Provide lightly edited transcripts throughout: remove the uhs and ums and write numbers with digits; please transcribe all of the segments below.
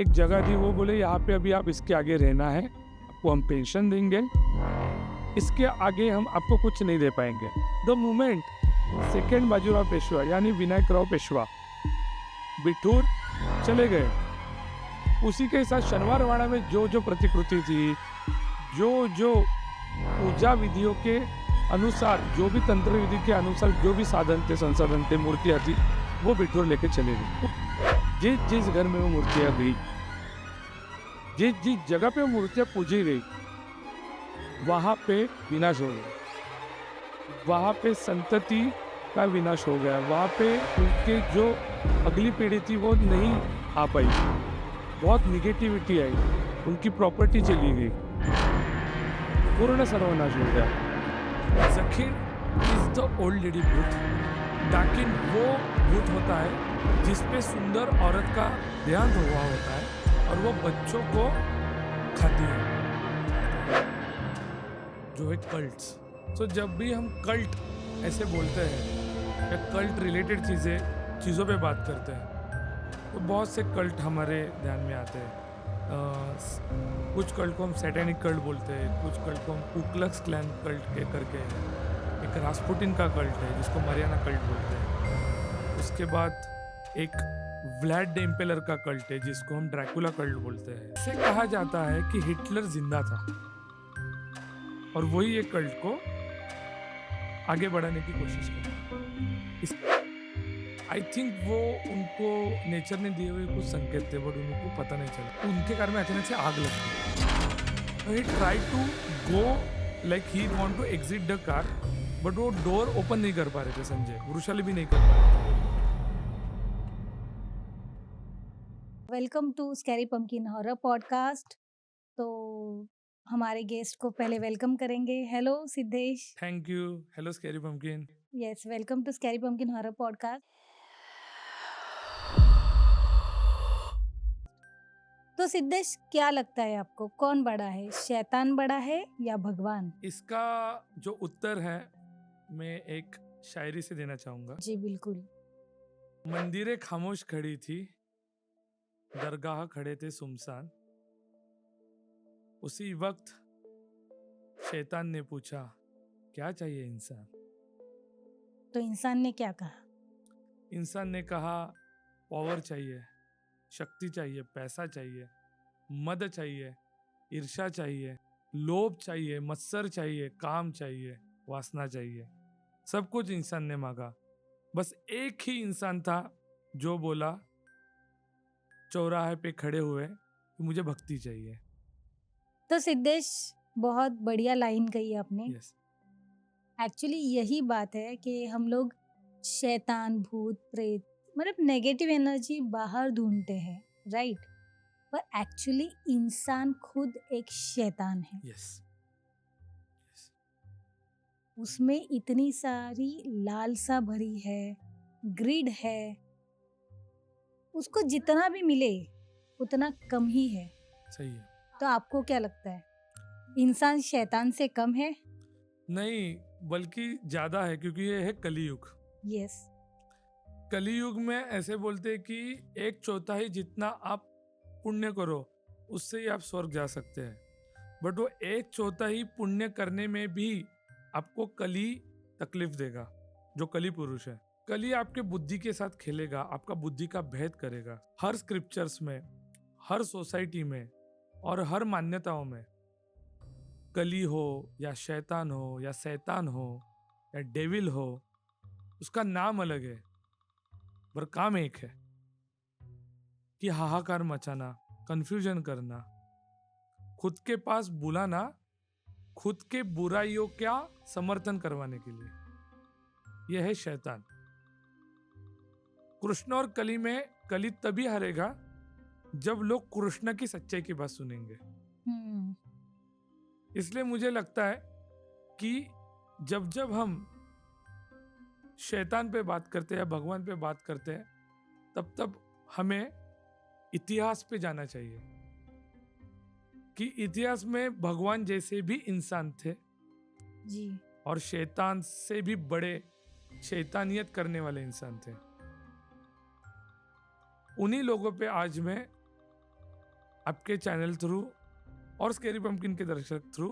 एक जगह थी, वो बोले यहाँ पे अभी आप इसके आगे रहना है, आपको हम पेंशन देंगे, इसके आगे हम आपको कुछ नहीं दे पाएंगे। The moment second Bajirao Peshwa यानी विनायकराव पेशवा बिठूर चले गए, उसी के साथ शनिवारवाड़ा में जो जो प्रतिकृति थी, जो जो पूजा विधियों के अनुसार, जो भी तंत्र विधि के अनुसार जो भी साधन थे, संसाधन थे, मूर्तियाँ थी, वो बिठूर लेके चले गए। जिस जिस घर में वो मूर्तियाँ गई, जिस जिस जगह पे वो मूर्तियाँ पूजी गई, वहाँ पे विनाश हो गया, वहाँ पे संतति का विनाश हो गया, वहाँ पे उनके जो अगली पीढ़ी थी वो नहीं आ पाई, बहुत निगेटिविटी आई, उनकी प्रॉपर्टी चली गई, पूर्ण सर्वनाश हो गया। जखीर इज द ओल्ड लेडी भूत। डाकिन वो भूत होता है जिसपे सुंदर औरत का देहांत हुआ होता है और वो बच्चों को खाती है, जो है कल्ट्स। तो जब भी हम कल्ट ऐसे बोलते हैं या कल्ट रिलेटेड चीज़ों पे बात करते हैं, तो बहुत से कल्ट हमारे ध्यान में आते हैं। कुछ कल्ट को हम सैटेनिक कल्ट बोलते हैं, कुछ कल्ट को हम कुक्लक्स क्लैन कल्ट के करके, एक रास्पुटिन का कल्ट है जिसको मरियाना कल्ट बोलते हैं। उसके बाद एक व्लाड द इम्पेलर का कल्ट है जिसको हम ड्रैकुला कल्ट बोलते हैं। इसे कहा जाता है कि हिटलर जिंदा था और वही एक कल्ट को आगे बढ़ाने की कोशिश करता। आई थिंक वो उनको नेचर ने दिए हुए कुछ संकेत थे, बट उनको पता नहीं चला। उनके कार में अचानक से आग लगती। He try to go like he want to exit the car, but वो डोर ओपन नहीं कर पा रहे थे। संजय वृषाली भी नहीं कर पा रहे थे। Welcome to scary pumpkin horror podcast. तो हमारे गेस्ट को पहले वेलकम करेंगे। Hello Siddhesh. Thank you. Hello scary pumpkin. Yes, welcome to scary pumpkin horror podcast. तो सिद्धेश, क्या लगता है आपको, कौन बड़ा है, शैतान बड़ा है या भगवान? इसका जो उत्तर है मैं एक शायरी से देना चाहूंगा। जी बिल्कुल। मंदिरें खामोश खड़ी थी, दरगाह खड़े थे सुमसान। उसी वक्त शैतान ने पूछा, क्या चाहिए इंसान? तो इंसान ने क्या कहा? इंसान ने कहा, पावर चाहिए, शक्ति चाहिए, पैसा चाहिए, मद चाहिए, ईर्ष्या चाहिए, लोभ चाहिए, मत्सर चाहिए, काम चाहिए, वासना चाहिए। सब कुछ इंसान ने मांगा। बस एक ही इंसान था जो बोला चौराहे पे खड़े हुए कि मुझे भक्ति चाहिए। तो सिद्धेश, बहुत बढ़िया लाइन कही आपने। यस। एक्चुअली यही बात है कि हम लोग शैतान, भूत, प्रेत, मतलब नेगेटिव एनर्जी बाहर ढूंढते हैं, राइट? पर एक्चुअली इंसान खुद एक शैतान है। यस। उसमें इतनी सारी लालसा भरी है, ग्रिड है, उसको जितना भी मिले उतना कम ही है। सही है। तो आपको क्या लगता है, इंसान शैतान से कम है? नहीं, बल्कि ज्यादा है, क्योंकि ये है कलियुग। यस। कलियुग में ऐसे बोलते हैं कि 1/4 जितना आप पुण्य करो उससे ही आप स्वर्ग जा सकते हैं, बट वो 1/4 पुण्य करने में भी आपको कली तकलीफ देगा। जो कली पुरुष है, कली आपके बुद्धि के साथ खेलेगा, आपका बुद्धि का भेद करेगा। हर स्क्रिप्चर्स में, हर सोसाइटी में और हर मान्यताओं में कली हो या शैतान हो या शैतान हो या डेविल हो, उसका नाम अलग है पर काम एक है कि हाहाकार मचाना, कंफ्यूजन करना, खुद के पास बुलाना, खुद के बुराइयों का समर्थन करवाने के लिए। यह है शैतान। कृष्ण और कली में कली तभी हारेगा जब लोग कृष्ण की सच्चाई की बात सुनेंगे। इसलिए मुझे लगता है कि जब जब हम शैतान पे बात करते हैं, भगवान पे बात करते हैं, तब तब हमें इतिहास पे जाना चाहिए कि इतिहास में भगवान जैसे भी इंसान थे जी, और शैतान से भी बड़े शैतानियत करने वाले इंसान थे। उन्हीं लोगों पे आज मैं आपके चैनल थ्रू और स्केरी पंपकिन के दर्शक थ्रू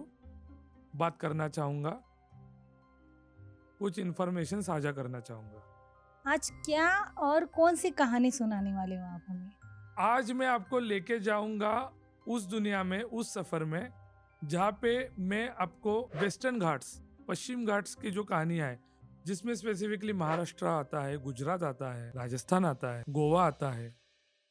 बात करना चाहूँगा, कुछ इन्फॉर्मेशन साझा करना चाहूँगा। आज क्या और कौन सी कहानी सुनाने वाले हो आप हमें? आज मैं आपको लेके जाऊंगा उस दुनिया में, उस सफर में जहाँ पे मैं आपको वेस्टर्न घाट्स, पश्चिम घाट्स की जो कहानियां है, जिसमें स्पेसिफिकली महाराष्ट्र आता है, गुजरात आता है, राजस्थान आता है, गोवा आता है,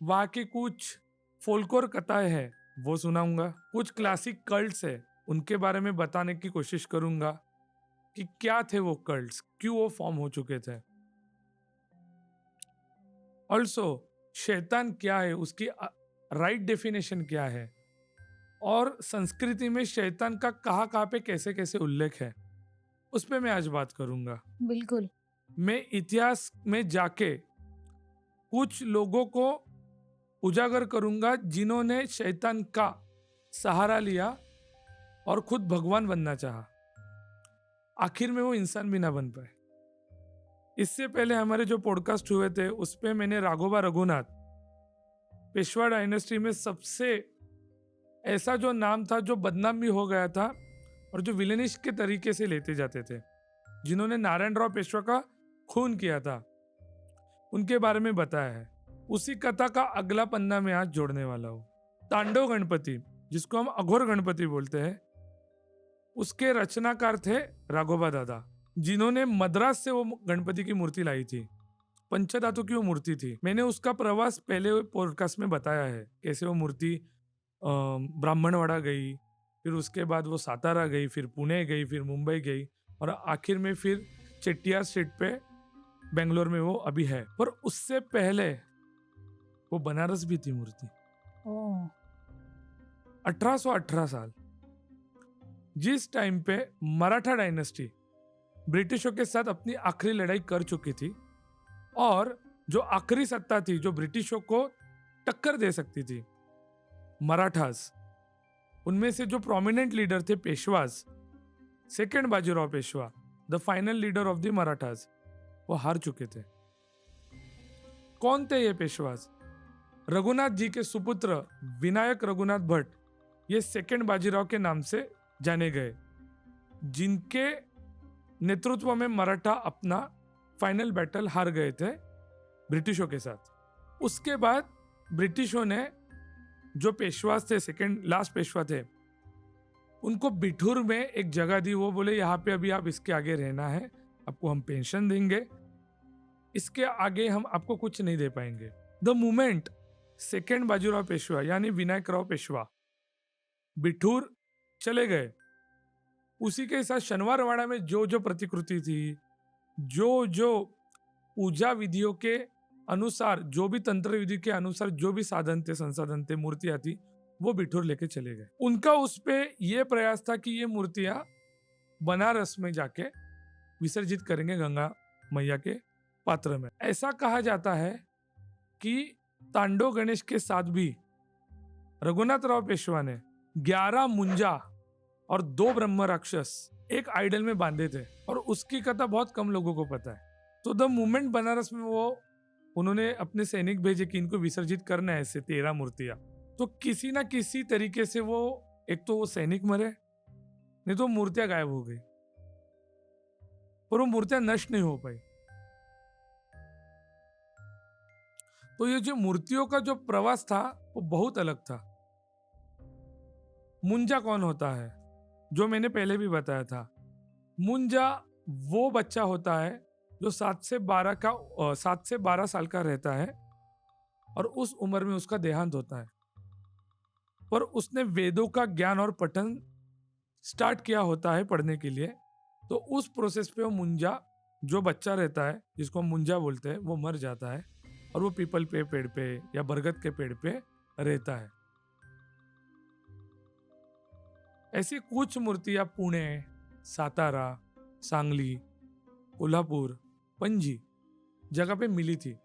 वहाँ की कुछ फोल्कोर कथाएं हैं वो सुनाऊंगा। कुछ क्लासिक कल्ट्स है उनके बारे में बताने की कोशिश करूंगा कि क्या थे वो कल्ट्स, क्यों वो फॉर्म हो चुके थे। ऑल्सो शैतान क्या है, उसकी राइट डेफिनेशन क्या है, और संस्कृति में शैतान का कहाँ पे कैसे कैसे उल्लेख है, उस पर मैं आज बात करूंगा। बिल्कुल। मैं इतिहास में जाके कुछ लोगों को उजागर करूंगा जिन्होंने शैतान का सहारा लिया और खुद भगवान बनना चाहा, आखिर में वो इंसान भी ना बन पाए। इससे पहले हमारे जो पॉडकास्ट हुए थे उस पे मैंने राघोबा रघुनाथ, पेशवा डायनेस्टी में सबसे ऐसा जो नाम था जो बदनाम भी हो गया था और जो विलेनिश के तरीके से लेते जाते थे, जिन्होंने नारायण राव पेशवा का खून किया था, उनके बारे में बताया है। उसी कथा का अगला पन्ना मैं आज जोड़ने वाला हूँ। तांडव गणपति, जिसको हम अघोर गणपति बोलते हैं, उसके रचनाकार थे राघोबा दादा, जिन्होंने मद्रास से वो गणपति की मूर्ति लाई थी। पंचधातु की वो मूर्ति थी। मैंने उसका प्रवास पहले पॉडकास्ट में बताया है, कैसे वो मूर्ति ब्राह्मणवाड़ा गई, फिर उसके बाद वो सातारा गई, फिर पुणे गई, फिर मुंबई गई, और आखिर में फिर चेट्टियार स्ट्रीट पे बेंगलोर में वो अभी है। पर उससे पहले वो बनारस भी थी मूर्ति। 1818 साल, जिस टाइम पे मराठा डायनेस्टी ब्रिटिशों के साथ अपनी आखिरी लड़ाई कर चुकी थी, और जो आखिरी सत्ता थी जो ब्रिटिशों को टक्कर दे सकती थी, मराठास, उनमें से जो प्रोमिनेंट लीडर थे Peshwas, second Bajirao Peshwa, the final leader of the Marathas, वो हार चुके थे। कौन थे ये पेशवाज? रघुनाथ जी के सुपुत्र विनायक रघुनाथ भट्ट, ये सेकेंड बाजीराव के नाम से जाने गए, जिनके नेतृत्व में मराठा अपना फाइनल बैटल हार गए थे ब्रिटिशों के साथ। उसके बाद ब्रिटिशों ने जो पेशवास थे, सेकेंड लास्ट पेशवा थे, उनको बिठूर में एक जगह दी। वो बोले यहाँ पे अभी आप इसके आगे रहना है, आपको हम पेंशन देंगे, इसके आगे हम आपको कुछ नहीं दे पाएंगे। The moment second Bajirao Peshwa यानी विनायक राव पेशवा बिठूर चले गए, उसी के साथ शनिवारवाड़ा में जो जो प्रतिकृति थी, जो जो पूजा विधियों के अनुसार, जो भी तंत्र विधि के अनुसार जो भी साधन थे, संसाधन थे, मूर्तियां थी, वो बिठूर लेके चले गए। उनका उस पे ये प्रयास था कि ये मूर्तियां बनारस में जाके विसर्जित करेंगे गंगा मैया के पात्र में। ऐसा कहा जाता है कि तांडव गणेश के साथ भी रघुनाथ राव पेशवा ने 11 मुंजा और 2 ब्रह्म राक्षस एक आइडल में बांधे थे, और उसकी कथा बहुत कम लोगों को पता है। तो द मूवमेंट बनारस में वो उन्होंने अपने सैनिक भेजे कि इनको विसर्जित करना है, ऐसे 13 मूर्तियां। तो किसी ना किसी तरीके से वो, एक तो वो सैनिक मरे, नहीं तो मूर्तियां गायब हो गई, पर वो मूर्तियां नष्ट नहीं हो पाई। तो ये जो मूर्तियों का जो प्रवास था वो बहुत अलग था। मुंजा कौन होता है? जो मैंने पहले भी बताया था, मुंजा वो बच्चा होता है जो 7 से 12 साल का रहता है, और उस उम्र में उसका देहांत होता है, पर उसने वेदों का ज्ञान और पठन स्टार्ट किया होता है पढ़ने के लिए। तो उस प्रोसेस पे वो मुंजा, जो बच्चा रहता है जिसको हम मुंजा बोलते हैं, वो मर जाता है, और वो पीपल पे पेड़ पे या बरगद के पेड़ पे रहता है। ऐसी कुछ मूर्तियां पुणे, सातारा, सांगली, कोल्हापुर, पणजी जगह पे मिली थी।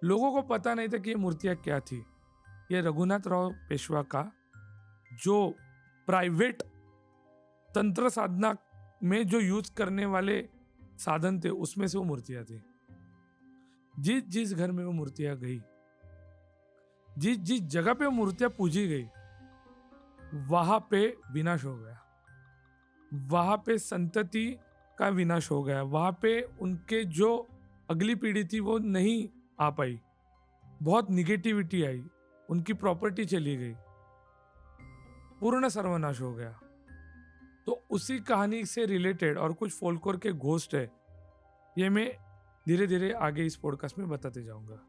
लोगों को पता नहीं था कि ये मूर्तियां क्या थी। ये रघुनाथ राव पेशवा का जो प्राइवेट तंत्र साधना में जो यूज करने वाले साधन थे, उसमें से वो मूर्तियां थी। जिस जिस घर में वो मूर्तियां गई, जिस जिस जगह पे मूर्तियां पूजी गई वहां पे विनाश हो गया, वहां पे संतति का विनाश हो गया, वहां पे उनके जो अगली पीढ़ी थी वो नहीं आ पाई, बहुत निगेटिविटी आई, उनकी प्रॉपर्टी चली गई, पूर्ण सर्वनाश हो गया। तो उसी कहानी से रिलेटेड और कुछ फोल्कलोर के घोस्ट है, ये मैं धीरे धीरे आगे इस पॉडकास्ट में बताते जाऊंगा।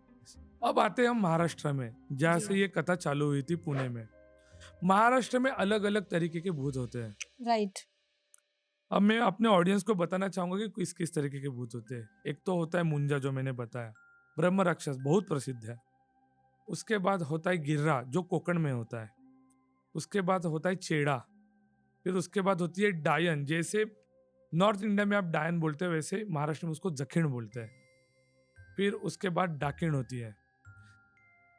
अब आते हैं हम महाराष्ट्र में, जहाँ से ये कथा चालू हुई थी, पुणे में। महाराष्ट्र में अलग अलग तरीके के भूत होते हैं। राइट। अब मैं अपने ऑडियंस को बताना चाहूंगा कि किस किस तरीके के भूत होते हैं। एक तो होता है मुंजा, जो मैंने बताया, ब्रह्म राक्षस बहुत प्रसिद्ध है। उसके बाद होता है गिर्रा, जो कोकण में होता है। उसके बाद होता है चेड़ा। फिर उसके बाद होती है डायन, जैसे नॉर्थ इंडिया में आप डायन बोलते हैं वैसे महाराष्ट्र में उसको जखिण बोलते हैं। फिर उसके बाद डाकिण होती है।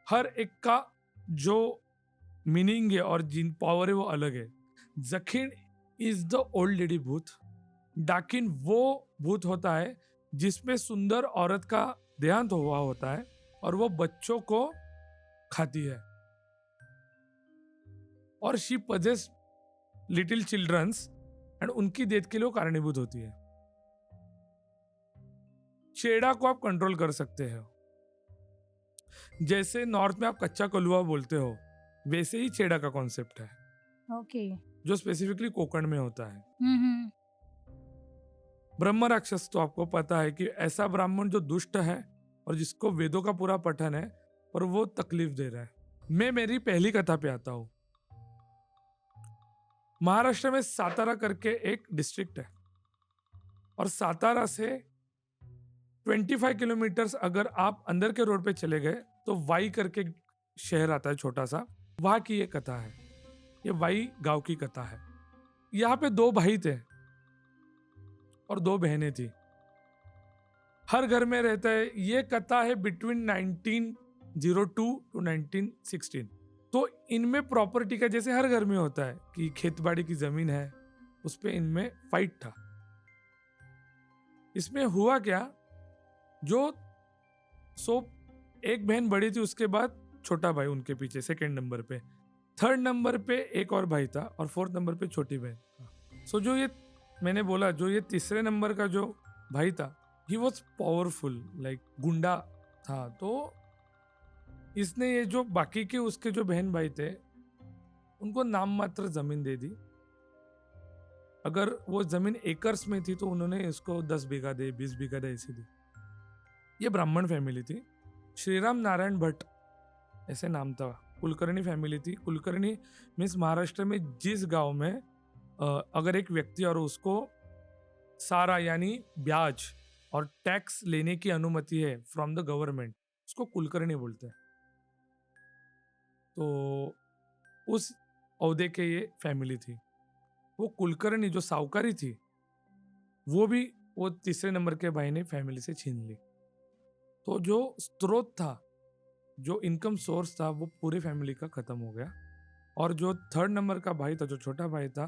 हर एक का जो मीनिंग है और जिन पावर है वो अलग है। जखिण इज द ओल्ड लेडी भूत। डाकिन वो भूत होता है जिसमें सुंदर औरत का देहांत हुआ होता है और वो बच्चों को खाती है, और she possess little children's and उनकी डेथ के लिए वो कारणीभूत होती है। चेड़ा को आप कंट्रोल कर सकते हो, जैसे नॉर्थ में आप कच्चा कलुआ बोलते हो, वैसे ही चेड़ा का कॉन्सेप्ट है, ओके। जो स्पेसिफिकली कोकण में होता है। हम्म। ब्रह्म राक्षस तो आपको पता है कि ऐसा ब्राह्मण जो दुष्ट है और जिसको वेदों का पूरा पठन है और वो तकलीफ दे रहा है। मैं मेरी पहली कथा पे आता हूं। महाराष्ट्र में सातारा करके एक डिस्ट्रिक्ट है, और सातारा से 25 किलोमीटर अगर आप अंदर के रोड पे चले गए तो वाई करके शहर आता है छोटा सा, वहां की ये कथा है। ये वाई गांव की कथा है। यहाँ पे 2 भाई थे और 2 बहनें थी। हर घर में रहता है। ये कथा है बिटवीन 1902 टू 1916। तो इनमें प्रॉपर्टी का, जैसे हर घर में होता है कि खेतबाड़ी की जमीन है, उस पे इनमें फाइट था। इसमें हुआ क्या, जो एक बहन बड़ी थी, उसके बाद छोटा भाई उनके पीछे सेकंड नंबर पे, थर्ड नंबर पे एक और भाई था, और फोर्थ नंबर पे छोटी बहन था। जो ये मैंने बोला, जो ये तीसरे नंबर का जो भाई था, ही वॉज पावरफुल, लाइक गुंडा था। तो इसने ये जो बाकी के उसके जो बहन भाई थे, उनको नाम मात्र जमीन दे दी। अगर वो जमीन एकर्स में थी तो उन्होंने इसको 10 बीघा दे, 20 बीघा दे, ऐसे दी। ये ब्राह्मण फैमिली थी। श्रीराम नारायण भट्ट ऐसे नाम था। कुलकर्णी फैमिली थी। कुलकर्णी मीन्स महाराष्ट्र में जिस गांव में अगर एक व्यक्ति और उसको सारा यानी ब्याज और टैक्स लेने की अनुमति है फ्रॉम द गवर्नमेंट, उसको कुलकर्णी बोलते हैं। तो उस औहदे के ये फैमिली थी। वो कुलकर्णी जो साहूकारी थी, वो भी वो तीसरे नंबर के भाई ने फैमिली से छीन ली। तो जो स्रोत था, जो इनकम सोर्स था, वो पूरी फैमिली का खत्म हो गया। और जो थर्ड नंबर का भाई था, जो छोटा भाई था,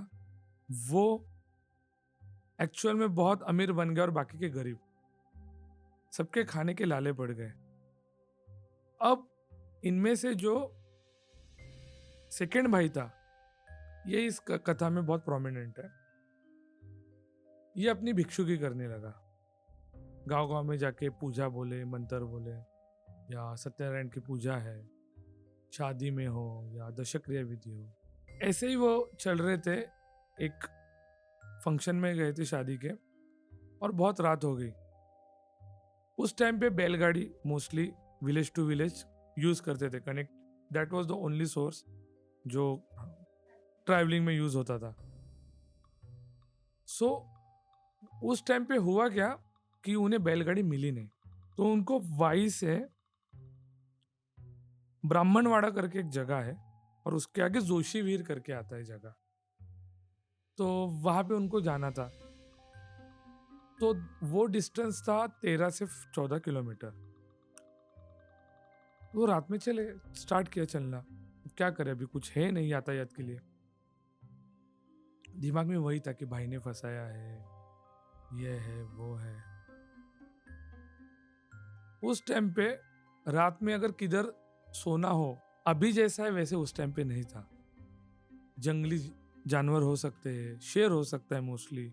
वो एक्चुअल में बहुत अमीर बन गया और बाकी के गरीब। सबके खाने के लाले पड़ गए। अब इनमें से जो सेकेंड भाई था, ये इस कथा में बहुत प्रोमिनेंट है। ये अपनी भिक्षुकी करने लगा। गांव गांव में जाके पूजा बोले, मंत्र बोले, या सत्यनारायण की पूजा है, शादी में हो या दशक्रिया विधि हो, ऐसे ही वो चल रहे थे। एक फंक्शन में गए थे शादी के, और बहुत रात हो गई। उस टाइम पे बैलगाड़ी mostly village to village use करते थे, connect. That was the only source जो ट्रैवलिंग में यूज होता था। सो उस टाइम पे हुआ क्या कि उन्हें बैलगाड़ी मिली नहीं, तो उनको वाई से ब्राह्मणवाड़ा करके एक जगह है, और उसके आगे जोशीवीर करके आता है जगह, तो वहां पे उनको जाना था। तो वो डिस्टेंस था 13 से 14 किलोमीटर। वो रात में चले, स्टार्ट किया चलना। क्या करे, अभी कुछ है नहीं यातायात के लिए। दिमाग में वही था कि भाई ने फंसाया है, ये है वो है। उस टाइम पे रात में अगर किधर सोना हो अभी जैसा है वैसे उस टाइम पे नहीं था। जंगली जानवर हो सकते हैं, शेर हो सकता है मोस्टली,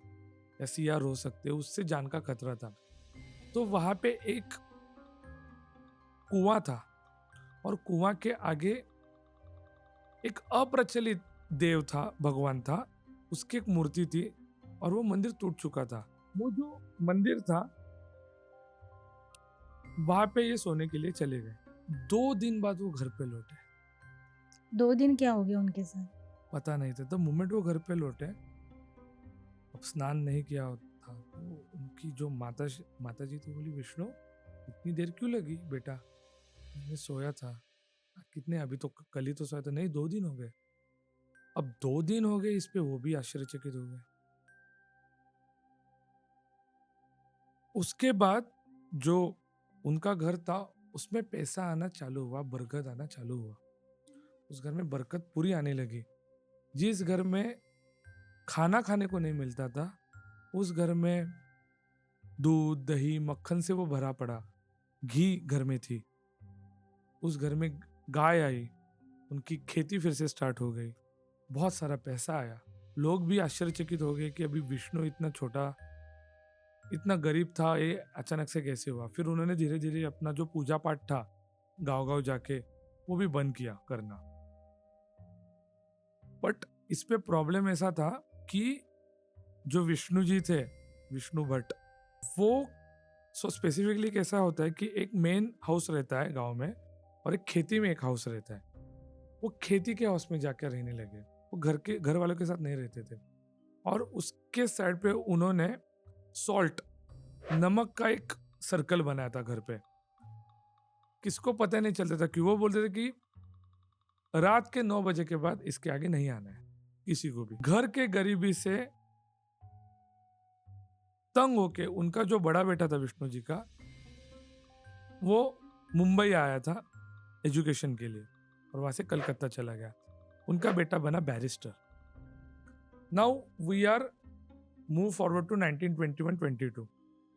या सियार हो सकते हैं, उससे जान का खतरा था। तो वहां पे एक कुआं था और कुआं के आगे एक अप्रचलित देव था, भगवान था, उसकी एक मूर्ति थी और वो मंदिर टूट चुका था। वो जो मंदिर था वहां पे ये सोने के लिए चले गए। 2 दिन बाद वो घर पे लौटे। 2 दिन क्या हो गया उनके साथ? पता नहीं था। तो मोमेंट वो घर पे लौटे, अब स्नान नहीं किया था, तो उनकी जो माता जी थी बोली, विष्णु इतनी देर क्यों लगी बेटा, मैं सोया था। कितने, अभी तो कल ही तो सोया था। नहीं, 2 दिन हो गए। अब 2 दिन हो गए, इस पे वो भी आश्चर्यचकित हो गए। उसके बाद जो उनका घर था उसमें पैसा आना चालू हुआ, बरकत आना चालू हुआ। उस घर में बरकत पूरी आने लगी। जिस घर में खाना खाने को नहीं मिलता था, उस घर में दूध दही मक्खन से वो भरा पड़ा, घी घर में थी। उस घर में गाय आई, उनकी खेती फिर से स्टार्ट हो गई, बहुत सारा पैसा आया। लोग भी आश्चर्यचकित हो गए कि अभी विष्णु इतना छोटा, इतना गरीब था, ये अचानक से कैसे हुआ। फिर उन्होंने धीरे धीरे अपना जो पूजा पाठ था गांव गांव जाके वो भी बंद किया करना। बट इस पे प्रॉब्लम ऐसा था कि जो विष्णु जी थे, विष्णु भट्ट, वो स्पेसिफिकली कैसा होता है कि एक मेन हाउस रहता है गांव में और एक खेती में एक हाउस रहता है। वो खेती के हाउस में जाकर रहने लगे, वो घर वालों के साथ नहीं रहते थे। और उसके साइड पे उन्होंने सॉल्ट, नमक का एक सर्कल बनाया था घर पे। किसको पता नहीं चलता था कि वो बोलते थे कि रात के 9 बजे के बाद इसके आगे नहीं आना है किसी को भी। घर के गरीबी से तंग होके उनका जो बड़ा बेटा था विष्णु जी का, वो मुंबई आया था एजुकेशन के लिए और वहां से कलकत्ता चला गया। उनका बेटा बना barrister. Now we are move forward to 1921-22।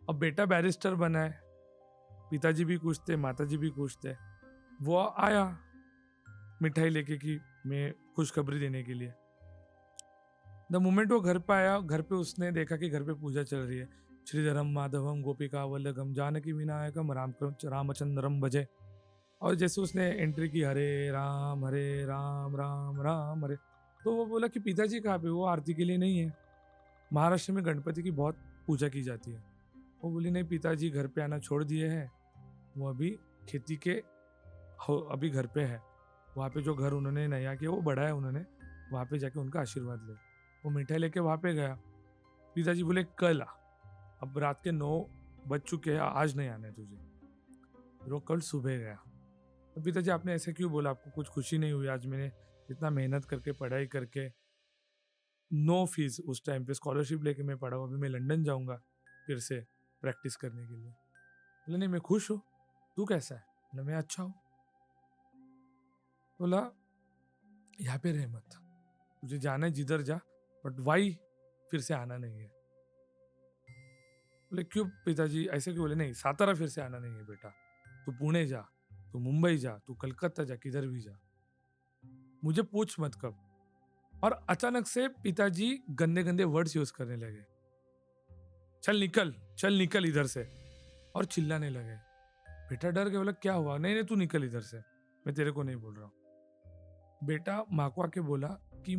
अब बेटा बैरिस्टर बना है, पिताजी भी खुश थे, माताजी भी खुश थे। वो आया मिठाई लेके कि मैं खुशखबरी देने के लिए। द मोमेंट वो घर पे आया, घर पे उसने देखा कि घर पे पूजा चल रही है। श्रीधरम माधवम गोपिका वल्लभम जानकी विनायकम रामचंद्रम भजे। और जैसे उसने एंट्री की, हरे राम राम राम हरे, तो वो बोला कि पिताजी कहाँ पे? वो आरती के लिए नहीं है। महाराष्ट्र में गणपति की बहुत पूजा की जाती है। वो बोली नहीं, पिताजी घर पे आना छोड़ दिए हैं, वो अभी खेती के अभी घर पे है। वहाँ पे जो घर उन्होंने नया किया वो बड़ा है, उन्होंने वहाँ पे जाके उनका आशीर्वाद ले। वो मिठाई लेके वहाँ पे गया। पिताजी बोले कल आ, अब रात के 9 बज चुके हैं, आज नहीं आना है तुझे। फिर वो कल सुबह गया। तो पिताजी आपने ऐसे क्यों बोला, आपको कुछ खुशी नहीं हुई? आज मैंने इतना मेहनत करके पढ़ाई करके, नो फीस उस टाइम पे, स्कॉलरशिप लेके मैं पढ़ा हूँ, अभी मैं लंदन जाऊंगा फिर से प्रैक्टिस करने के लिए। बोला नहीं मैं खुश हूँ, तू कैसा है? बोला मैं अच्छा हूँ। बोला यहाँ पे रह मत, तुझे जाना है जिधर जा, बट वाई फिर से आना नहीं है। बोले क्यों पिताजी ऐसे क्यों? बोले नहीं, सातारा फिर से आना नहीं है बेटा, तू पुणे जा, तू मुंबई जा, तू कलकत्ता जा, किधर भी जा, मुझे पूछ मत कब। और अचानक से पिताजी गंदे गंदे वर्ड्स यूज करने लगे, चल निकल इधर से, और चिल्लाने लगे। बेटा डर गया, बोला क्या हुआ? नहीं तू निकल इधर से, मैं तेरे को नहीं बोल रहा हूँ। बेटा माँ को आके बोला कि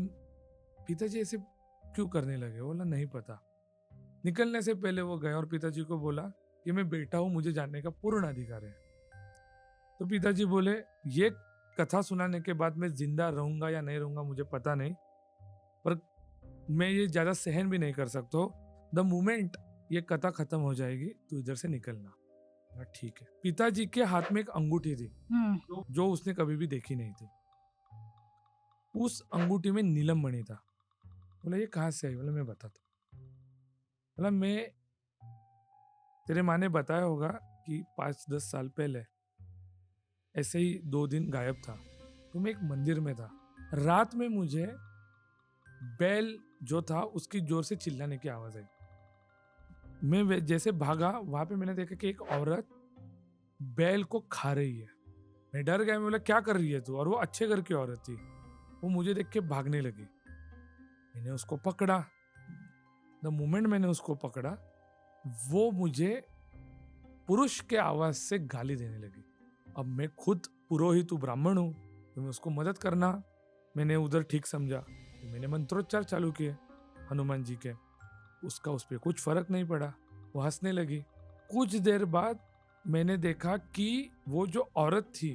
पिताजी ऐसे क्यों करने लगे? बोला नहीं पता। निकलने से पहले वो गए और पिताजी को बोला कि मैं बेटा हूं, मुझे जानने का पूर्ण अधिकार है। तो पिताजी बोले ये कथा सुनाने के बाद मैं जिंदा रहूंगा या नहीं रहूंगा मुझे पता नहीं, पर मैं ये ज्यादा सहन भी नहीं कर सकता। द मोमेंट ये कथा खत्म हो जाएगी तो इधर से निकलना। ठीक है। पिताजी के हाथ में एक अंगूठी थी जो उसने कभी भी देखी नहीं थी। उस अंगूठी में नीलम मणि था। बोला ये कहाँ से आई? बोला मैं बताता। बोला मैं, तेरे माँ ने बताया होगा कि 5-10 साल पहले ऐसे ही 2 दिन गायब था, तो मैं एक मंदिर में था। रात में मुझे बैल जो था उसकी जोर से चिल्लाने की आवाज आई। मैं जैसे भागा, वहां पे मैंने देखा कि एक औरत बैल को खा रही है। मैं डर गया, मैं बोला क्या कर रही है तू, और वो अच्छे घर की औरत थी। वो मुझे देख के भागने लगी। मैंने उसको पकड़ा। द मोमेंट मैंने उसको पकड़ा, वो मुझे पुरुष के आवाज से गाली देने लगी। अब मैं खुद पुरोहित हूँ, ब्राह्मण हूँ, तो मैं उसको मदद करना मैंने उधर ठीक समझा। तो मैंने मंत्रोच्चार चालू किए हनुमान जी के। उसका उस पर कुछ फर्क नहीं पड़ा, वो हंसने लगी। कुछ देर बाद मैंने देखा कि वो जो औरत थी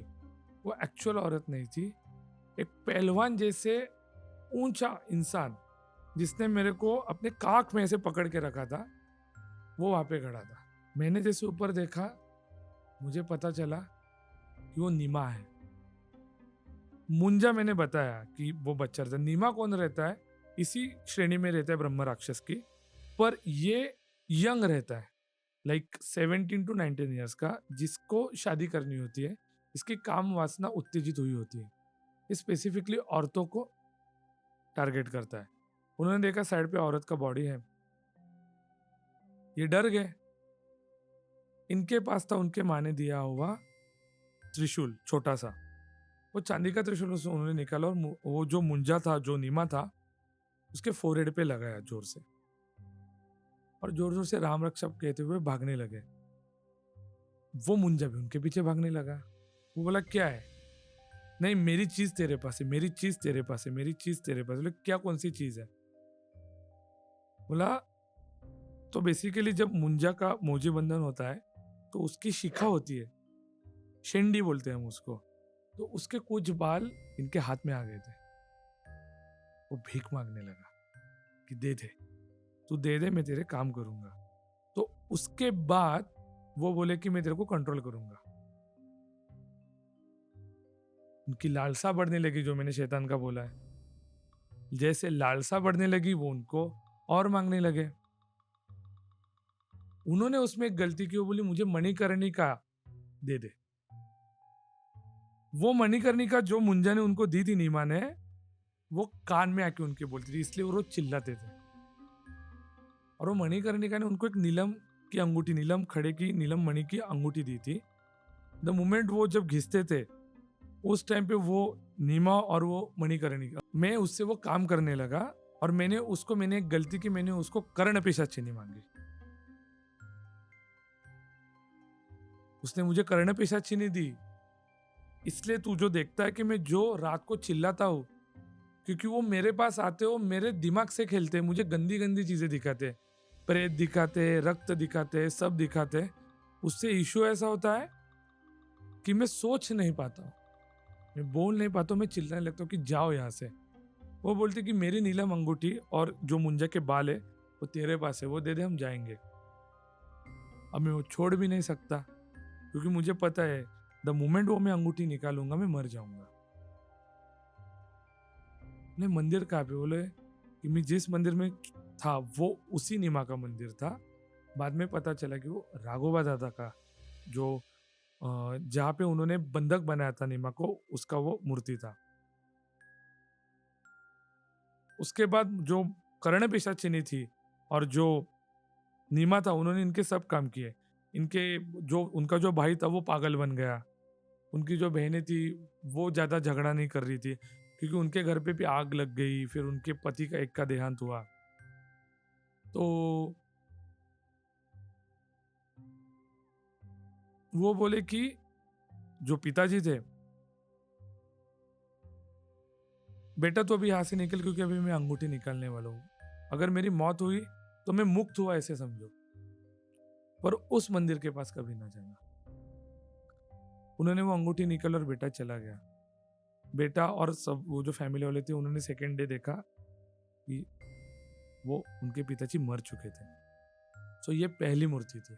वो एक्चुअल औरत नहीं थी, एक पहलवान जैसे ऊंचा इंसान जिसने मेरे को अपने काख में ऐसे पकड़ के रखा था, वो वहां पे खड़ा था। मैंने जैसे ऊपर देखा, मुझे पता चला कि वो नीमा है। मुंजा मैंने बताया कि वो बच्चा रहता है। नीमा कौन रहता है, इसी श्रेणी में रहता है ब्रह्म राक्षस की, पर ये यंग रहता है, लाइक 17 to 19 ईयर्स का, जिसको शादी करनी होती है। इसकी काम वासना उत्तेजित हुई होती है। ये स्पेसिफिकली औरतों को टारगेट करता है। उन्होंने देखा साइड पे औरत का बॉडी है, ये डर गए। इनके पास था उनके माँ ने दिया हुआ त्रिशूल, छोटा सा, वो चांदी का त्रिशूल उन्होंने निकाला और वो जो मुंजा था, जो नीमा था, उसके फोरहेड पे लगाया जोर से, और जोर जोर से राम रक्षा कहते हुए भागने लगे। वो मुंजा भी उनके पीछे भागने लगा। वो बोला क्या है, नहीं मेरी चीज तेरे पास है, मेरी चीज तेरे पास है, मेरी चीज तेरे पास है। बोले क्या, कौन सी चीज है? बोला तो बेसिकली जब मुंजा का मौजे बंधन होता है तो उसकी शिखा होती है, शेंडी बोलते हैं हम उसको, तो उसके कुछ बाल इनके हाथ में आ गए थे। वो भीख मांगने लगा कि दे दे, तू दे दे, मैं तेरे काम करूंगा। तो उसके बाद वो बोले कि मैं तेरे को कंट्रोल करूंगा। उनकी लालसा बढ़ने लगी, जो मैंने शैतान का बोला है। जैसे लालसा बढ़ने लगी, वो उनको और मांगने लगे। उन्होंने उसमें एक गलती की, वो बोली मुझे मणिकर्णिका दे दे। वो मणिकर्णिका जो मुंजा ने उनको दी थी, नीमा ने, वो कान में आके उनके बोलती थी, इसलिए वो रोज चिल्लाते थे। और वो मणिकर्णिका ने उनको एक नीलम की अंगूठी, नीलम खड़े की नीलम मणि की अंगूठी दी थी। द मोमेंट वो जब घिसते थे, उस टाइम पे वो नीमा और वो मणिकर्णिका मैं उससे वो काम करने लगा। और मैंने एक गलती की, मैंने उसको कर्ण पेशाचिनी मांगी। उसने मुझे कर्ण पेशाचिनी दी। इसलिए तू जो देखता है कि मैं जो रात को चिल्लाता हूँ, क्योंकि वो मेरे पास आते हो, मेरे दिमाग से खेलते, मुझे गंदी गंदी चीजें दिखाते, प्रेत दिखाते, रक्त दिखाते, सब दिखाते। उससे इशू ऐसा होता है कि मैं सोच नहीं पाता, मैं बोल नहीं पाता, मैं चिल्लाने लगता हूँ कि जाओ यहाँ से। वो बोलती कि मेरी नीलम अंगूठी और जो मुंजा के बाल है वो तेरे पास है, वो दे दे, हम जाएंगे। अब मैं वो छोड़ भी नहीं सकता, क्योंकि मुझे पता है द मोमेंट वो मैं अंगूठी निकालूंगा मैं मर जाऊंगा। ने मंदिर कहाँ पे? बोले कि मैं जिस मंदिर में था वो उसी नीमा का मंदिर था। बाद में पता चला कि वो राघोबा दादा का, जो जहाँ पे उन्होंने बंधक बनाया था नीमा को, उसका वो मूर्ति था। उसके बाद जो कर्ण पेशाचिनी थी और जो नीमा था, उन्होंने इनके सब काम किए। उनका जो भाई था वो पागल बन गया। उनकी जो बहनें थी वो ज्यादा झगड़ा नहीं कर रही थी, क्योंकि उनके घर पे भी आग लग गई। फिर उनके पति का एक का देहांत हुआ। तो वो बोले कि जो पिताजी थे, बेटा तो अभी यहाँ से निकल, क्योंकि अभी मैं अंगूठी निकालने वाला हूँ। अगर मेरी मौत हुई तो मैं मुक्त हुआ ऐसे समझो, पर उस मंदिर के पास कभी ना जाना। उन्होंने वो अंगूठी निकल और बेटा चला गया। बेटा और सब वो जो फैमिली वाले थे, उन्होंने सेकेंड डे देखा कि वो उनके पिताजी मर चुके थे। सो ये पहली मूर्ति थी।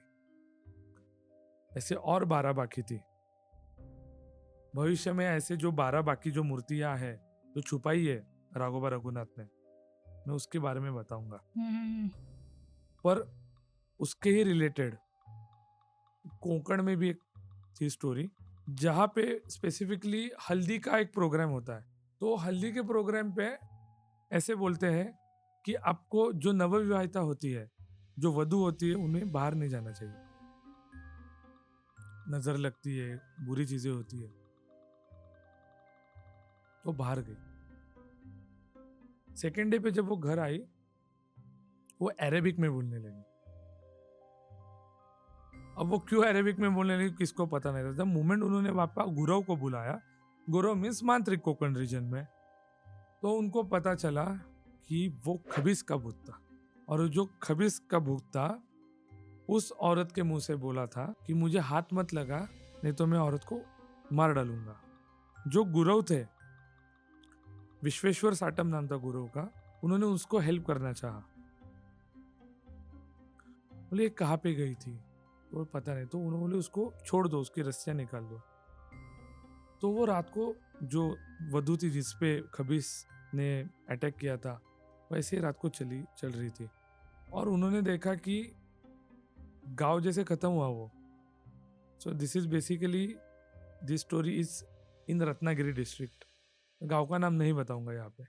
ऐसे और 12 बाकी थी। भविष्य में ऐसे जो 12 बाकी जो मूर्तियां हैं, जो छुपाई है राघोबा रघुनाथ ने, मैं उसके बारे में बताऊंगा। पर उसके ही रिलेटेड कोंकण में भी एक थी स्टोरी, जहाँ पे स्पेसिफिकली हल्दी का एक प्रोग्राम होता है। तो हल्दी के प्रोग्राम पे ऐसे बोलते हैं कि आपको जो नवविवाहिता होती है, जो वधू होती है, उन्हें बाहर नहीं जाना चाहिए। नजर लगती है, बुरी चीजें होती है। तो बाहर गई। सेकेंड डे पे जब वो घर आई, वो अरेबिक में बोलने लगी। अब वो क्यों अरेबिक में बोलने लगी किसको पता नहीं था। जब मोमेंट उन्होंने पापा गुरव को बुलाया, गुरव मीन्स मांत्रिक कोंकण रीजन में, तो उनको पता चला कि वो खबीस का भूत था। और जो खबीस का भूत था उस औरत के मुंह से बोला था कि मुझे हाथ मत लगा, नहीं तो मैं औरत को मार डालूंगा। जो गुरव थे, विश्वेश्वर साटम नाम था गुरव का, उन्होंने उसको हेल्प करना चाहा। बोले ये कहाँ पे गई थी, तो पता नहीं। तो उन्होंने बोले उसको छोड़ दो, उसकी रस्सियां निकाल दो। तो वो रात को जो वधु थी जिसपे खबीस ने अटैक किया था, वैसे ही रात को चल रही थी। और उन्होंने देखा कि गांव जैसे खत्म हुआ वो। So this is basically this story is in Ratnagiri district. गांव का नाम नहीं बताऊंगा यहाँ पे।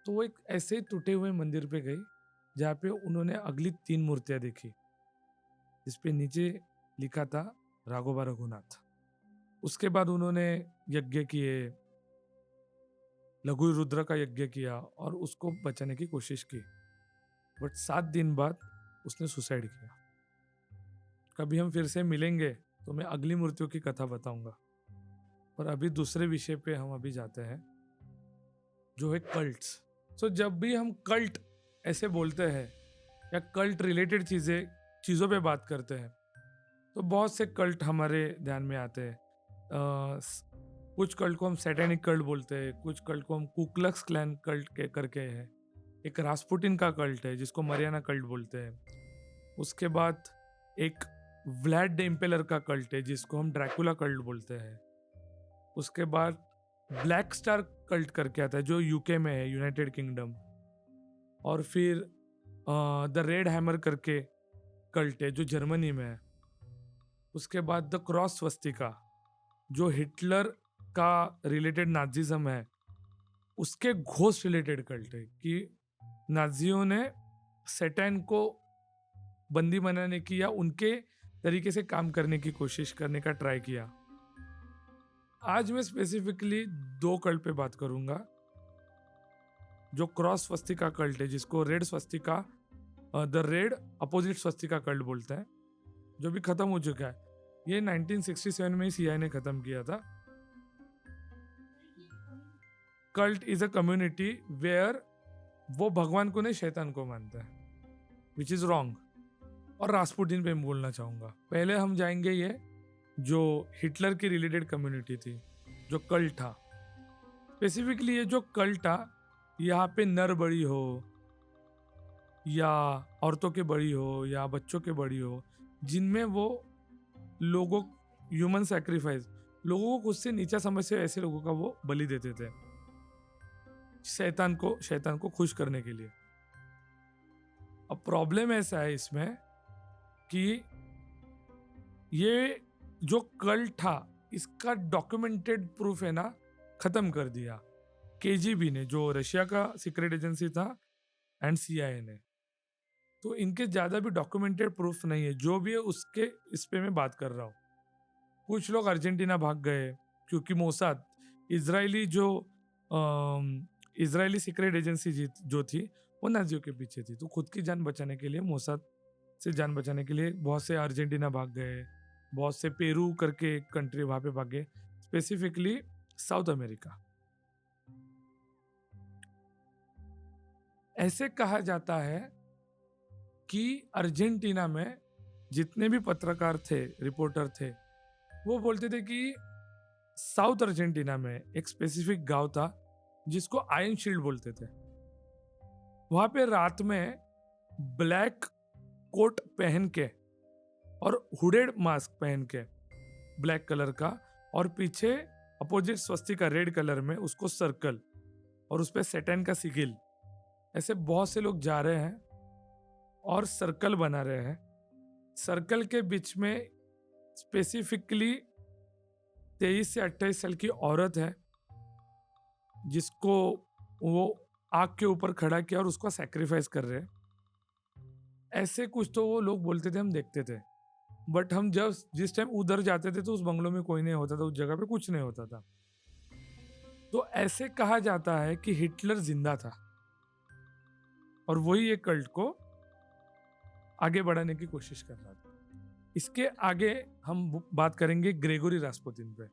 तो वो एक ऐसे टूटे हुए मंदिर पे गई जहाँ पे उन्होंने अगली 3 मूर्तियां देखी, जिसपे नीचे लिखा था राघोबा रघुनाथ। उसके बाद उन्होंने यज्ञ किए, लघु रुद्र का यज्ञ किया और उसको बचाने की कोशिश की। बट 7 दिन बाद उसने सुसाइड किया। कभी हम फिर से मिलेंगे तो मैं अगली मूर्तियों की कथा बताऊंगा। पर अभी दूसरे विषय पे हम अभी जाते हैं, जो है कल्ट्स। सो जब भी हम कल्ट ऐसे बोलते हैं या कल्ट रिलेटेड चीज़ों पे बात करते हैं, तो बहुत से कल्ट हमारे ध्यान में आते हैं। कुछ कल्ट को हम सैटेनिक कल्ट बोलते हैं, कुछ कल्ट को हम कुक्लक्स क्लैन कल्ट के करके है। एक रास्पुटिन का कल्ट है जिसको मरियाना कल्ट बोलते हैं। उसके बाद एक व्लाड द इम्पेलर का कल्ट है जिसको हम ड्रैकुला कल्ट बोलते हैं। उसके बाद ब्लैक स्टार कल्ट करके आता है जो यूके में है, यूनाइटेड किंगडम। और फिर द रेड हैमर करके कल्ट है जो जर्मनी में है। उसके बाद द क्रॉस स्वस्तिका जो हिटलर का रिलेटेड नाजिज्म है, उसके घोस्ट रिलेटेड कल्ट है कि नाजियों ने सैटन को बंदी बनाने की या उनके तरीके से काम करने की कोशिश करने का ट्राई किया। आज मैं स्पेसिफिकली 2 कल्ट पे बात करूंगा। जो क्रॉस स्वस्तिका कल्ट है जिसको red Swastika, the red opposite Swastika cult बोलते हैं, जो भी खत्म हो चुका है। ये 1967 में ही सीआई ने खत्म किया था। Cult is a community where वो भगवान को नहीं शैतान को मानता है, विच इज रॉन्ग। और रास्पुटिन पे मैं बोलना चाहूंगा। पहले हम जाएंगे ये जो हिटलर की रिलेटेड कम्युनिटी थी, जो कल्ट था। स्पेसिफिकली ये जो कल्ट था, यहाँ पे नर बड़ी हो या औरतों के बड़ी हो या बच्चों के बड़ी हो, जिनमें वो लोगों ह्यूमन सैक्रिफाइस, लोगों को खुद से नीचा समझते ऐसे लोगों का वो बलि देते थे शैतान को खुश करने के लिए। अब प्रॉब्लम ऐसा है इसमें कि ये जो कल्ट था इसका डॉक्यूमेंटेड प्रूफ है ना खत्म कर दिया केजीबी ने, जो रशिया का सीक्रेट एजेंसी था, एंड सीआईए ने। तो इनके ज्यादा भी डॉक्यूमेंटेड प्रूफ नहीं है। जो भी है उसके इस पे मैं बात कर रहा हूँ। कुछ लोग अर्जेंटीना भाग गए क्योंकि मोसाद, इजरायली सीक्रेट एजेंसी जो थी वो नाजियों के पीछे थी। तो खुद की जान बचाने के लिए, मोसाद से जान बचाने के लिए बहुत से अर्जेंटीना भाग गए, बहुत से पेरू करके कंट्री वहां पे भागे, स्पेसिफिकली साउथ अमेरिका। ऐसे कहा जाता है कि अर्जेंटीना में जितने भी पत्रकार थे, रिपोर्टर थे, वो बोलते थे कि साउथ अर्जेंटीना में एक स्पेसिफिक गांव था जिसको आयरन शील्ड बोलते थे। वहां पे रात में ब्लैक कोट पहन के और हुडेड मास्क पहन के ब्लैक कलर का, और पीछे अपोजिट स्वस्तिका रेड कलर में उसको सर्कल और उस पे सैटन का सिगिल, ऐसे बहुत से लोग जा रहे हैं और सर्कल बना रहे हैं। सर्कल के बीच में स्पेसिफिकली 23 से 28 साल की औरत है जिसको वो आग के ऊपर खड़ा किया और उसको सैक्रिफाइस कर रहे हैं। ऐसे कुछ तो वो लोग बोलते थे, हम देखते थे। बट हम जिस टाइम उधर जाते थे तो उस बंगलों में कोई नहीं होता था, उस जगह पे कुछ नहीं होता था। तो ऐसे कहा जाता है कि हिटलर जिंदा था और वही एक कल्ट को आगे बढ़ाने की कोशिश कर रहा था। इसके आगे हम बात करेंगे ग्रेगोरी रास्पुतिन पे।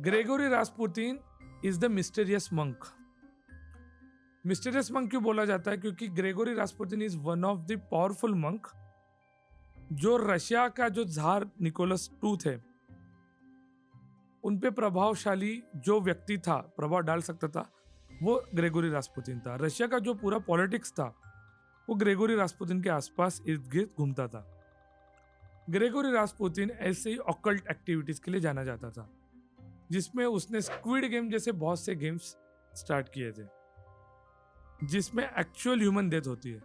Gregory Rasputin is the mysterious monk. Mysterious monk क्यों बोला जाता है? क्योंकि Gregory Rasputin is one of the powerful monk जो रशिया का जो जार निकोलस II थे उन पे प्रभावशाली जो व्यक्ति था, प्रभाव डाल सकता था, वो ग्रेगोरी रास्पुतिन था। रशिया का जो पूरा पॉलिटिक्स था वो ग्रेगोरी रास्पुतिन के आसपास इर्द गिर्द घूमता था। ग्रेगोरी रास्पुतिन ऐसे ही ऑकल्ट एक्टिविटीज के लिए जाना जाता था, जिसमें उसने स्क्विड गेम जैसे बहुत से गेम्स स्टार्ट किए थे जिसमें एक्चुअल ह्यूमन डेथ होती है।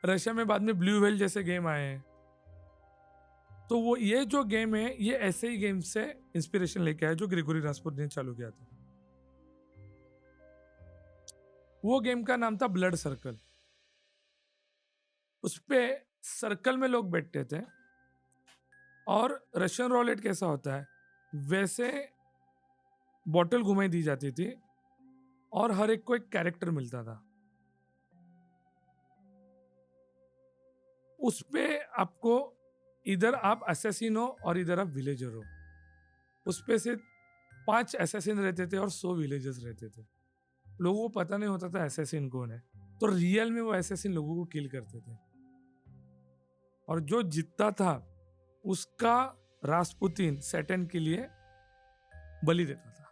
रशिया में बाद में ब्लू व्हेल जैसे गेम आए हैं। तो वो ये जो गेम है ये ऐसे ही गेम से इंस्पिरेशन लेके आया जो ग्रेगोरी रास्पुतिन ने चालू किया था। वो गेम का नाम था ब्लड सर्कल। उस पे सर्कल में लोग बैठते थे और रशियन रोलेट कैसा होता है वैसे बॉटल घुमाई दी जाती थी और हर एक को एक कैरेक्टर मिलता था। उस पे आपको इधर आप असैसिन हो और इधर आप विलेजर हो। उस पे से 5 असैसिन रहते थे और 100 विलेजर्स रहते थे। लोगों को पता नहीं होता था असैसिन कौन है, तो रियल में वो असैसिन लोगों को किल करते थे और जो जीतता था उसका रास्पुतिन सैटर्न के लिए बलि देता था।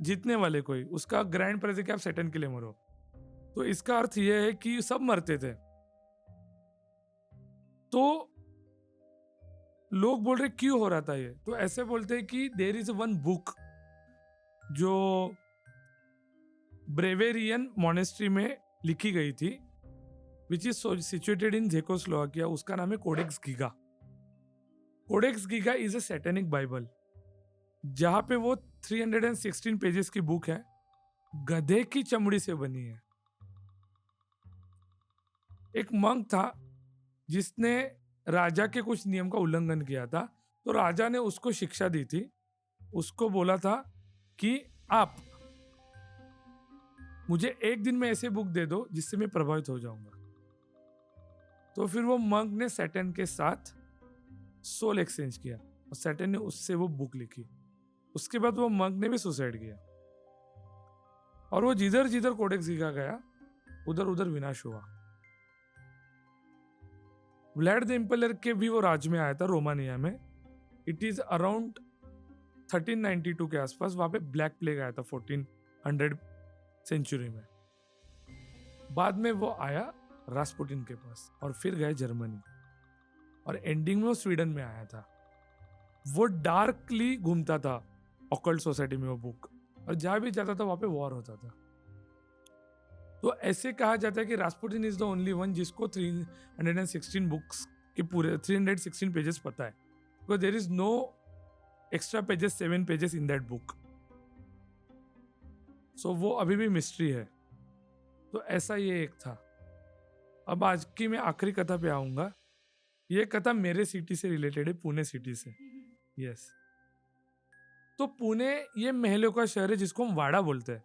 जीतने वाले कोई उसका ग्रैंड प्राइज है कि आप सैटर्न के लिए मरो। तो इसका अर्थ यह है कि सब मरते थे। तो लोग बोल रहे क्यों हो रहा था ये? तो ऐसे बोलते हैं कि देयर इज वन बुक जो ब्रेवेरियन मोनेस्ट्री में लिखी गई थी which is situated in Czechoslovakia. उसका नाम है Codex Giga. Codex Giga is a satanic Bible जहां पे वो 316 पेजेस की बुक है, गधे की चमड़ी से बनी है। एक मंक था जिसने राजा के कुछ नियम का उल्लंघन किया था, तो राजा ने उसको शिक्षा दी थी। उसको बोला था कि आप मुझे एक दिन में ऐसे बुक दे दो जिससे मैं प्रभावित हो जाऊंगा। तो फिर वो मंक ने सैटर्न के साथ सोल एक्सचेंज किया और सैटर्न ने उससे वो बुक लिखी। उसके बाद वो मंक ने भी सुसाइड किया और वो जिधर जिधर कोडेक्स गीगा गया उधर उधर विनाश हुआ। व्लाड द इम्पेलर के भी वो राज में आया था रोमानिया में। इट इज अराउंड 1392 के आसपास। वहां पे ब्लैक प्लेग आया था 1400 सेंचुरी में। बाद में वो आया रास्पुटिन के पास और फिर गए जर्मनी और एंडिंग में वो स्वीडन में आया था। वो डार्कली घूमता था ऑकल्ट सोसाइटी में वो बुक, और जहां भी जाता था वहां पे वॉर होता था। तो ऐसे कहा जाता है कि Rasputin is the only one जिसको 316 बुक्स के पूरे 316 पेजेस पता है, because there is no extra pages 7 pages in that book. So वो अभी भी मिस्ट्री है। तो ऐसा ये एक था। अब आज की मैं आखिरी कथा पे आऊंगा। ये कथा मेरे सिटी से रिलेटेड है, पुणे सिटी से। यस तो पुणे ये महलों का शहर है जिसको हम वाड़ा बोलते हैं।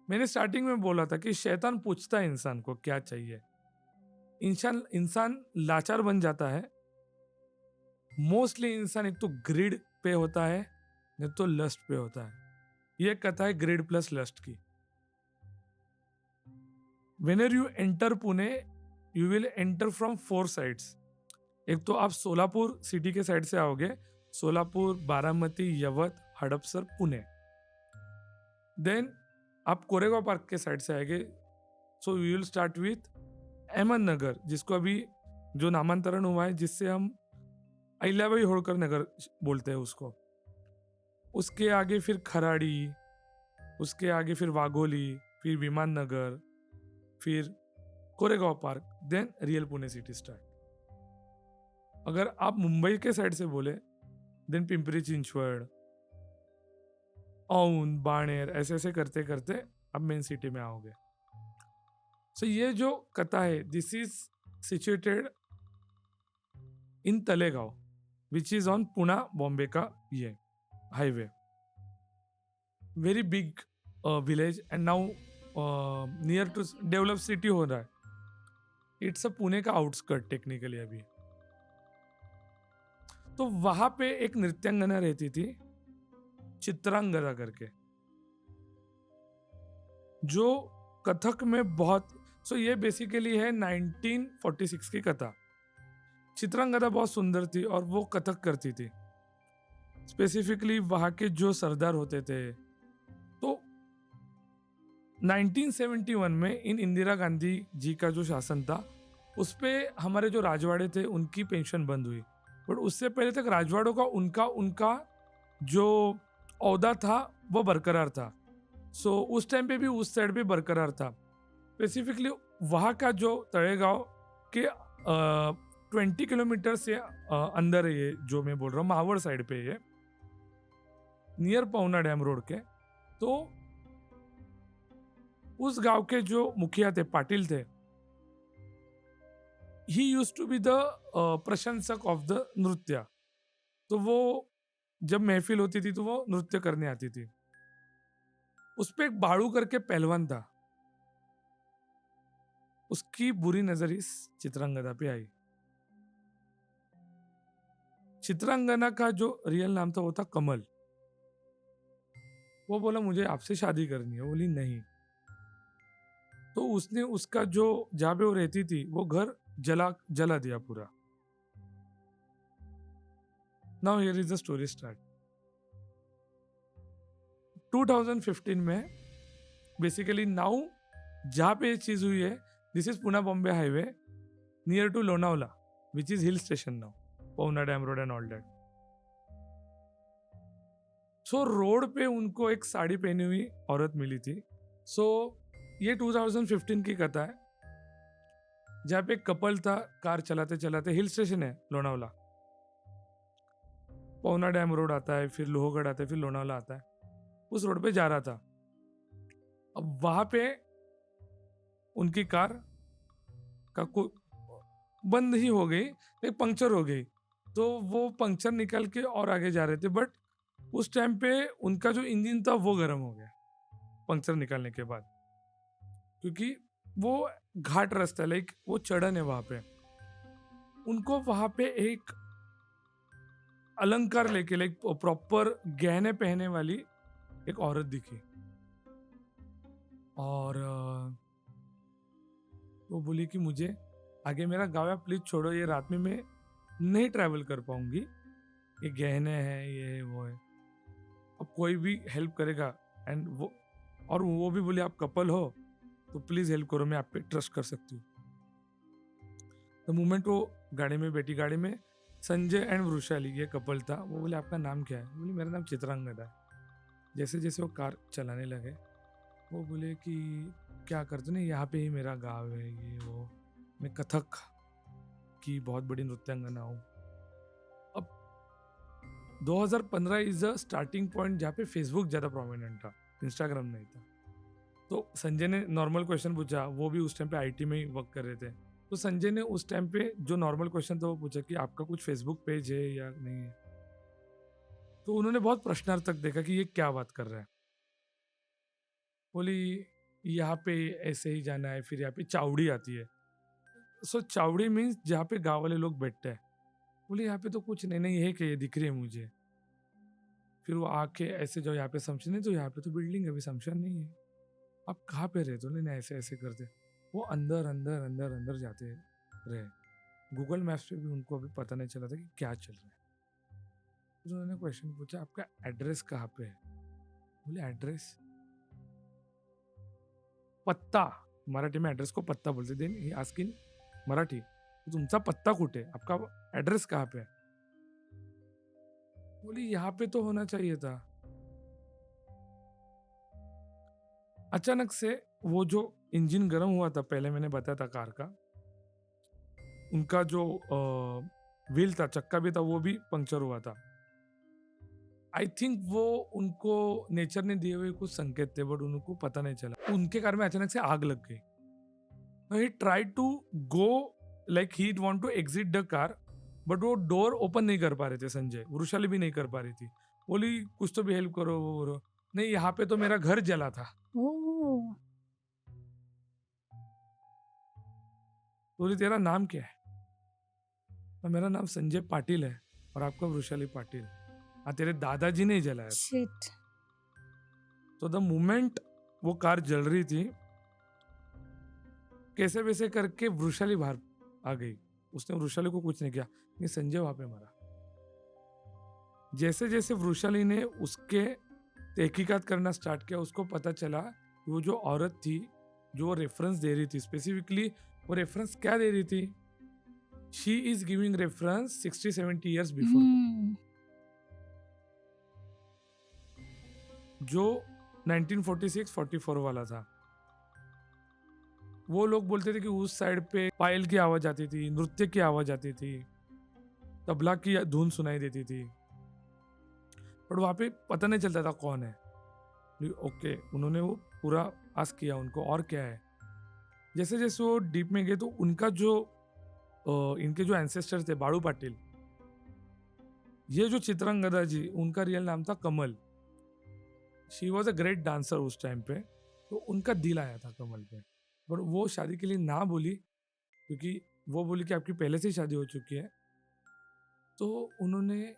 मैंने स्टार्टिंग में बोला था कि शैतान पूछता है इंसान को क्या चाहिए। इंसान लाचार बन जाता है। मोस्टली इंसान एक तो ग्रिड पे होता है नहीं तो लस्ट पे होता है। यह कथा है ग्रिड प्लस लस्ट की। Whenever you enter Pune, you will enter from 4 sides. एक तो आप सोलापुर सिटी के साइड से आओगे, सोलापुर, बारामती, यवत, हड़पसर, पुणे। देन आप कोरेगांव पार्क के साइड से आएंगे। So we will start with Ahmednagar, जिसको अभी जो नामांतरण हुआ है जिससे हम अहिल्याबाई होळकर नगर बोलते हैं उसको। उसके आगे फिर खराड़ी, उसके आगे फिर वाघोली, फिर विमान नगर, फिर Koregaon park, then real Pune city start. अगर आप मुंबई के साइड से बोले देन पिंपरी चिंचवड, औंध, बाणेर, ऐसे ऐसे करते करते आप मेन सिटी में आओगे। सो ये जो कथा है this is situated in Talegaon, which is on Pune Bombay का ये highway. Very big village and now near to develop city हो रहा है. इट्स अ पुणे का आउटस्कर्ट टेक्निकली अभी. तो वहां पे एक नृत्यांगना रहती थी चित्रांगदा करके, जो कथक में बहुत ये बेसिकली है 1946 की कथा. चित्रांगदा बहुत सुंदर थी और वो कथक करती थी. स्पेसिफिकली वहां के जो सरदार होते थे. तो 1971 में इन इंदिरा गांधी जी का जो शासन था उस पे हमारे जो राजवाड़े थे उनकी पेंशन बंद हुई. बट उससे पहले तक राजवाड़ों का उनका जो औहदा था वो बरकरार था. उस टाइम पे भी उस साइड पे बरकरार था. स्पेसिफिकली वहाँ का जो तळेगांव के 20 किलोमीटर से अंदर है ये, जो मैं बोल रहा हूँ महावर साइड पे ये नियर पवना डैम रोड के. तो उस गांव के जो मुखिया थे, पाटिल थे, ही यूज टू बी द प्रशंसक ऑफ द नृत्य. तो वो जब महफिल होती थी तो वो नृत्य करने आती थी. उस पे एक बाड़ू करके पहलवान था, उसकी बुरी नजर इस चित्रांगदा पे आई. चित्रांगना का जो रियल नाम था वो था कमल. वो बोला मुझे आपसे शादी करनी है. बोली नहीं. तो उसने उसका जो जहाँ पे वो रहती थी वो घर जला दिया पूरा. Now here is the story start. 2015 में बेसिकली नाउ जहाँ पे ये चीज हुई है, this is Pune Bombay highway near to Lonavala, which is hill station now, Pavana dam road and all that. Road पे उनको एक साड़ी पहनी हुई औरत मिली थी. ये 2015 की कथा है, जहाँ पे एक कपल था कार चलाते चलाते, हिल स्टेशन है लोनावला, पवना डैम रोड आता है, फिर लोहगढ़ आता है, फिर लोनावला आता है. उस रोड पे जा रहा था. अब वहां पे उनकी कार का बंद ही हो गई, एक पंक्चर हो गई. तो वो पंक्चर निकल के और आगे जा रहे थे. बट उस टाइम पे उनका जो इंजन था वो गर्म हो गया पंक्चर निकालने के बाद, क्योंकि वो घाट रास्ता है, लाइक वो चढ़न है वहां पे. उनको वहां पे एक अलंकार लेके, लाइक प्रॉपर गहने पहने वाली एक औरत दिखी. और वो बोली कि मुझे आगे मेरा गाँव है, प्लीज छोड़ो, ये रात में मैं नहीं ट्रैवल कर पाऊंगी, ये गहने हैं, ये है, वो है, अब कोई भी हेल्प करेगा. एंड वो भी बोले आप कपल हो तो प्लीज हेल्प करो, मैं आप पे ट्रस्ट कर सकती हूँ. द मोमेंट वो गाड़ी में बैठी, गाड़ी में संजय एंड वृषाली ये कपल था. वो बोले आपका नाम क्या है? बोले मेरा नाम चित्रांगदा है. जैसे जैसे वो कार चलाने लगे वो बोले कि क्या करते नहीं, यहाँ पे ही मेरा गाँव है, ये वो, मैं कथक की बहुत बड़ी नृत्यांगना हूँ. अब 2015 इज अ स्टार्टिंग पॉइंट जहाँ पे फेसबुक ज़्यादा प्रोमिनेंट था, इंस्टाग्राम नहीं था. तो संजय ने नॉर्मल क्वेश्चन पूछा, वो भी उस टाइम पे आईटी में ही वर्क कर रहे थे. तो संजय ने उस टाइम पे जो नॉर्मल क्वेश्चन था वो पूछा कि आपका कुछ फेसबुक पेज है या नहीं है. तो उन्होंने बहुत प्रश्नार्थक देखा कि ये क्या बात कर रहा है. बोली यहाँ पे ऐसे ही जाना है, फिर यहाँ पे चावड़ी आती है. चावड़ी मीन्स जहाँ पे गाँव वाले लोग बैठते हैं. बोले यहाँ पे तो कुछ नहीं है कि ये दिख रही है मुझे. फिर वो आके ऐसे जाओ, यहाँ पे शमशान नहीं, तो यहाँ पे तो बिल्डिंग अभी शमशान नहीं है, आप कहाँ पे रहते हो? नहीं ऐसे ऐसे करते. वो अंदर अंदर अंदर अंदर जाते रहे. गूगल मैप्स पे भी उनको अभी पता नहीं चला था कि क्या चल रहा है. फिर उन्होंने क्वेश्चन पूछा आपका एड्रेस कहाँ पे है? बोले एड्रेस, पत्ता, मराठी में एड्रेस को पत्ता बोलते. Then he ask in Marathi, तुमचा पत्ता कुठे, आपका एड्रेस कहाँ पे है? बोली यहाँ पे तो होना चाहिए था. अचानक से वो जो इंजन गर्म हुआ था, पहले मैंने बताया था कार का, उनका जो व्हील था, चक्का भी था, वो भी पंक्चर हुआ था. आई थिंक वो उनको नेचर ने दिए हुए कुछ संकेत थे, बट उनको पता नहीं चला. उनके कार में अचानक से आग लग गई. He tried to go, like he want to exit the car, but वो डोर ओपन नहीं कर पा रहे थे संजय, वृषाली भी नहीं कर पा रही थी। बोली कुछ तो भी हेल्प करो, वो करो। नहीं, यहाँ पे तो मेरा घर जला था। ओह! बोली तेरा नाम क्या है? तो मेरा नाम संजय पाटिल है और आपका वृषाली पाटिल। हाँ, तेरे दादाजी ने ही जलाया था। शिट! तो द मोमेंट वो कार जल रही थी, कैसे वैसे करके वृषाली बाहर आ गई। उसने वृषाली को कुछ नहीं किया, ये संजय वहां पे मरा। जैसे जैसे वृषाली ने उसके तहकीकात करना स्टार्ट किया, उसको पता चला कि वो जो औरत थी, जो रेफरेंस दे रही थी, स्पेसिफिकली वो रेफरेंस क्या दे रही थी? She is giving reference 60-70 years before, हुँ। जो 1946-44 वाला था। वो लोग बोलते थे कि उस साइड पे पायल की आवाज आती थी, नृत्य की आवाज आती थी, तबला की धुन सुनाई देती थी, पर वहां पे पता नहीं चलता था कौन है। ओके, उन्होंने वो पूरा आस्क किया उनको, और क्या है। जैसे जैसे वो डीप में गए तो उनका जो इनके जो एंसेस्टर थे, बाड़ू पाटिल, ये जो चित्रंगदा जी, उनका रियल नाम था Kamal. She was a great dancer उस टाइम पे, तो उनका दिल आया था कमल पे। पर वो शादी के लिए ना बोली, क्योंकि वो बोली कि आपकी पहले से ही शादी हो चुकी है। तो उन्होंने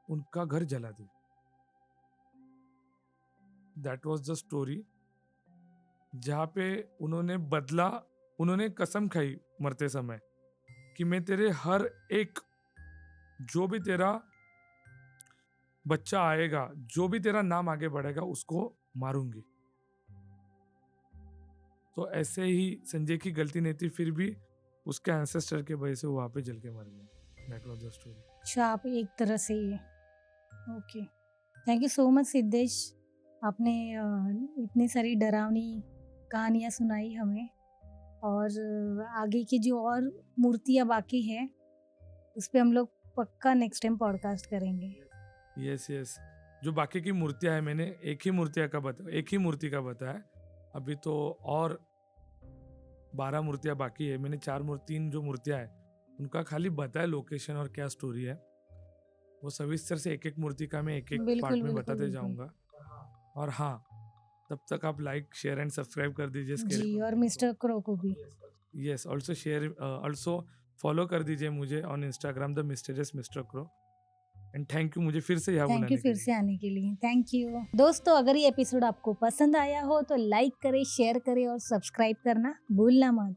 उनका घर जला दिया। दैट वॉज द स्टोरी, जहाँ पे उन्होंने बदला, उन्होंने कसम खाई मरते समय कि मैं तेरे हर एक, जो भी तेरा बच्चा आएगा, जो भी तेरा नाम आगे बढ़ेगा, उसको मारूंगी। तो ऐसे ही संजय की गलती नहीं थी, फिर भी उसके एंसेस्टर के वजह से वो वहां पे जल के मर गया। That was the story. अच्छा, आप एक तरह से ये okay. Thank you so much Siddhesh. आपने इतनी सारी डरावनी कहानियाँ सुनाई हमें, और आगे की जो और मूर्तियाँ बाकी हैं, उस पे हम लोग पक्का नेक्स्ट टाइम पॉडकास्ट करेंगे। यस यस, जो बाकी की मूर्तियां है, मैंने एक ही मूर्ति का बताया। अभी तो और 12 मूर्तियां बाकी है। मैंने 3 जो मूर्तियां है उनका खाली बताया लोकेशन और क्या स्टोरी है। वो सविस्तर से एक एक मूर्ति का मैं एक एक बिल्कुल, पार्ट में बिल्कुल, बताते बिल्कुल। जाऊंगा। और हाँ, तब तक आप लाइक, शेयर एंड सब्सक्राइब कर दीजिए। जी, और मिस्टर क्रो को भी। यस, ऑल्सो फॉलो कर दीजिए मुझे on Instagram, the mysterious mister crow. And thank you मुझे फिर से यहाँ थैंक यू बुलाने के फिर लिए। से आने के लिए। Thank you. दोस्तों, अगर ये एपिसोड आपको पसंद आया हो तो लाइक करें, शेयर करें और सब्सक्राइब करना भूलना मत।